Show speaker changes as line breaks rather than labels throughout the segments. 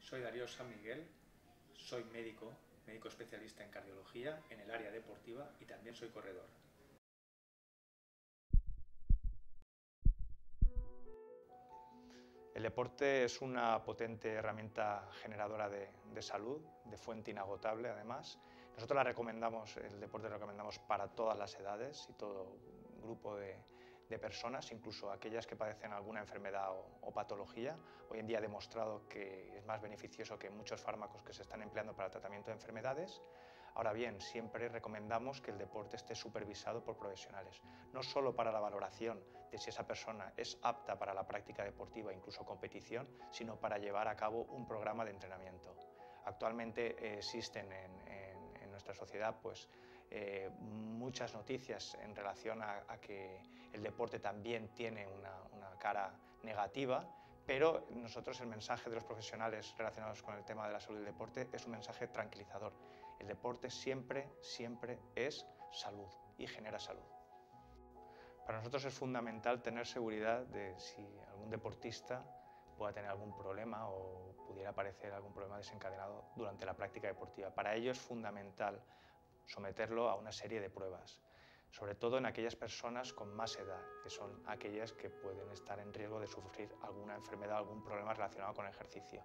Soy Darío San Miguel, soy médico especialista en cardiología en el área deportiva y también soy corredor.
El deporte es una potente herramienta generadora de salud, de fuente inagotable además. Nosotros el deporte lo recomendamos para todas las edades y todo grupo de personas, incluso aquellas que padecen alguna enfermedad o patología. Hoy en día ha demostrado que es más beneficioso que muchos fármacos que se están empleando para el tratamiento de enfermedades. Ahora bien, siempre recomendamos que el deporte esté supervisado por profesionales, no solo para la valoración de si esa persona es apta para la práctica deportiva, incluso competición, sino para llevar a cabo un programa de entrenamiento. Actualmente existen en nuestra sociedad muchas noticias en relación a que el deporte también tiene una cara negativa, pero nosotros el mensaje de los profesionales relacionados con el tema de la salud y el deporte es un mensaje tranquilizador. El deporte siempre es salud y genera salud. Para nosotros es fundamental tener seguridad de si algún deportista pueda tener algún problema o pudiera aparecer algún problema desencadenado durante la práctica deportiva. Para ello es fundamental someterlo a una serie de pruebas, sobre todo en aquellas personas con más edad, que son aquellas que pueden estar en riesgo de sufrir alguna enfermedad o algún problema relacionado con el ejercicio.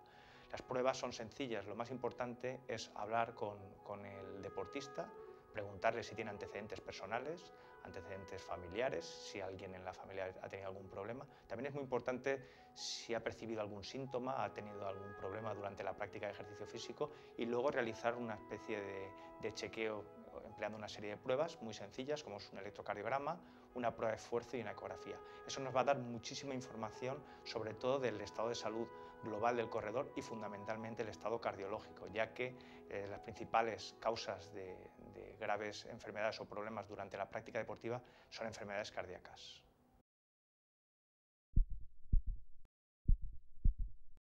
Las pruebas son sencillas, lo más importante es hablar con el deportista, preguntarle si tiene antecedentes personales, antecedentes familiares, si alguien en la familia ha tenido algún problema. También es muy importante si ha percibido algún síntoma, ha tenido algún problema durante la práctica de ejercicio físico y luego realizar una especie de chequeo empleando una serie de pruebas muy sencillas como es un electrocardiograma, una prueba de esfuerzo y una ecografía. Eso nos va a dar muchísima información sobre todo del estado de salud global del corredor y fundamentalmente el estado cardiológico, ya que las principales causas de graves enfermedades o problemas durante la práctica deportiva son enfermedades cardíacas.